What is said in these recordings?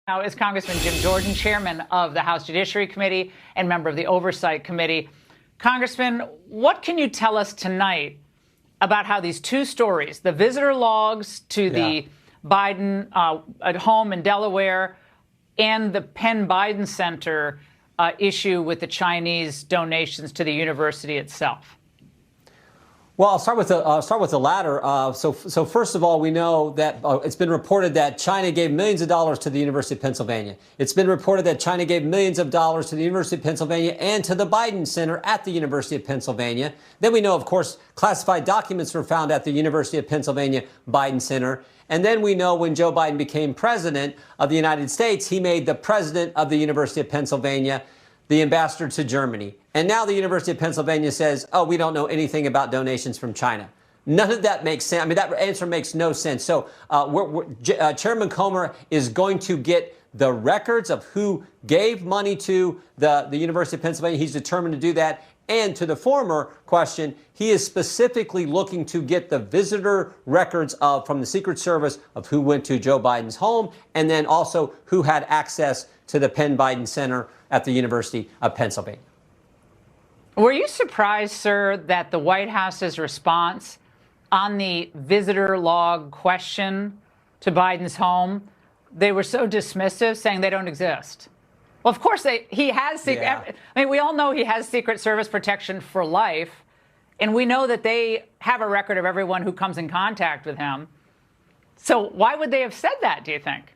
Now is Congressman Jim Jordan, chairman of the House Judiciary Committee and member of the Oversight Committee. Congressman, what can you tell us tonight about how these two stories, the visitor logs to the Biden at home in Delaware and the Penn Biden Center issue with the Chinese donations to the university itself? Well, I'll start with the latter. So first of all, we know that it's been reported that China gave millions of dollars to the University of Pennsylvania. It's been reported that China gave millions of dollars to the University of Pennsylvania and to the Biden Center at the University of Pennsylvania. Then we know, of course, classified documents were found at the University of Pennsylvania Biden Center. And then we know when Joe Biden became president of the United States, he made the president of the University of Pennsylvania the ambassador to Germany. And now the University of Pennsylvania says, oh, we don't know anything about donations from China. None of that makes sense. I mean, that answer makes no sense. So Chairman Comer is going to get the records of who gave money to the University of Pennsylvania. He's determined to do that. And to the former question, he is specifically looking to get the visitor records from the Secret Service of who went to Joe Biden's home and then also who had access to the Penn Biden Center at the University of Pennsylvania. Were you surprised, sir, that the White House's response on the visitor log question to Biden's home, they were so dismissive, saying they don't exist? Well, of course, he has secret. Yeah. I mean, we all know he has Secret Service protection for life, and we know that they have a record of everyone who comes in contact with him. So why would they have said that, do you think?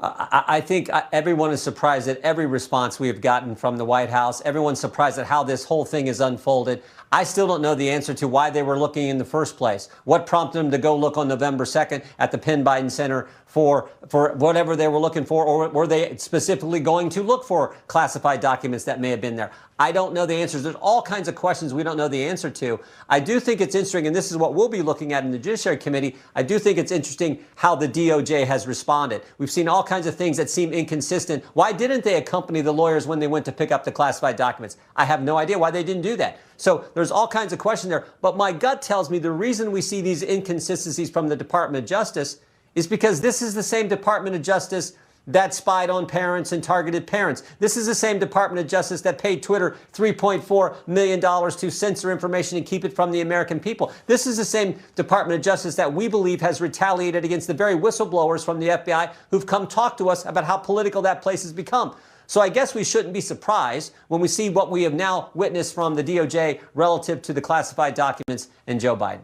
I think everyone is surprised at every response we have gotten from the White House. Everyone's surprised at how this whole thing is unfolded. I still don't know the answer to why they were looking in the first place. What prompted them to go look on November 2nd at the Penn Biden Center for whatever they were looking for, or were they specifically going to look for classified documents that may have been there? I don't know the answers. There's all kinds of questions we don't know the answer to. I do think it's interesting, and this is what we'll be looking at in the Judiciary Committee. I do think it's interesting how the DOJ has responded. We've seen all kinds of things that seem inconsistent. Why didn't they accompany the lawyers when they went to pick up the classified documents? I have no idea why they didn't do that. So there's all kinds of questions there. But my gut tells me the reason we see these inconsistencies from the Department of Justice is because this is the same Department of Justice that spied on parents and targeted parents. This is the same Department of Justice that paid Twitter $3.4 million to censor information and keep it from the American people. This is the same Department of Justice that we believe has retaliated against the very whistleblowers from the FBI who've come talk to us about how political that place has become. So I guess we shouldn't be surprised when we see what we have now witnessed from the DOJ relative to the classified documents and Joe Biden.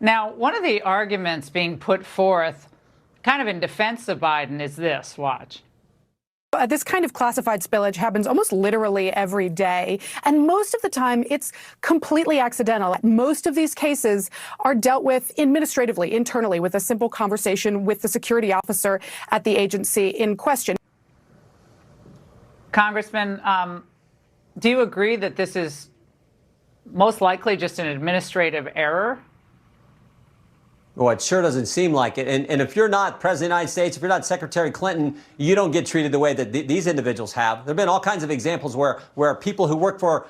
Now, one of the arguments being put forth kind of in defense of Biden is this. Watch. This kind of classified spillage happens almost literally every day, and most of the time it's completely accidental. Most of these cases are dealt with administratively, internally, with a simple conversation with the security officer at the agency in question. Congressman, do you agree that this is most likely just an administrative error? Well, it sure doesn't seem like it. And if you're not President of the United States, if you're not Secretary Clinton, you don't get treated the way that these individuals have. There have been all kinds of examples where people who work for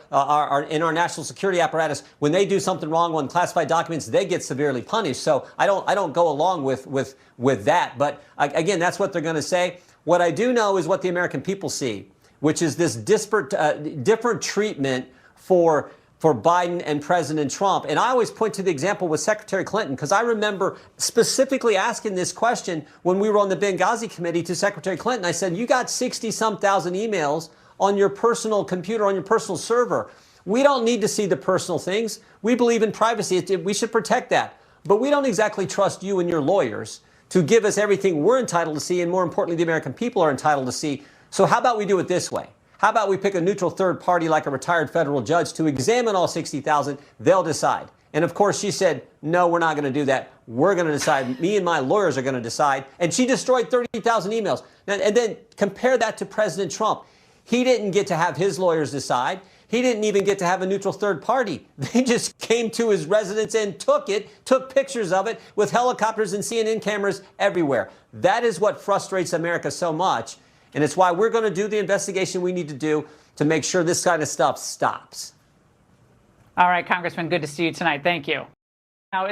in our national security apparatus, when they do something wrong on classified documents, they get severely punished. So I don't go along with that. But again, that's what they're going to say. What I do know is what the American people see, which is this different treatment for Biden and President Trump. And I always point to the example with Secretary Clinton, because I remember specifically asking this question when we were on the Benghazi committee to Secretary Clinton. I said, you got 60-some thousand emails on your personal computer, on your personal server. We don't need to see the personal things. We believe in privacy. We should protect that. But we don't exactly trust you and your lawyers to give us everything we're entitled to see, and more importantly, the American people are entitled to see. So how about we do it this way? How about we pick a neutral third party like a retired federal judge to examine all 60,000? They'll decide. And of course, she said, no, we're not going to do that. We're going to decide. Me and my lawyers are going to decide. And she destroyed 30,000 emails. And then compare that to President Trump. He didn't get to have his lawyers decide. He didn't even get to have a neutral third party. They just came to his residence and took pictures of it with helicopters and CNN cameras everywhere. That is what frustrates America so much. And it's why we're going to do the investigation we need to do to make sure this kind of stuff stops. All right, Congressman, good to see you tonight. Thank you.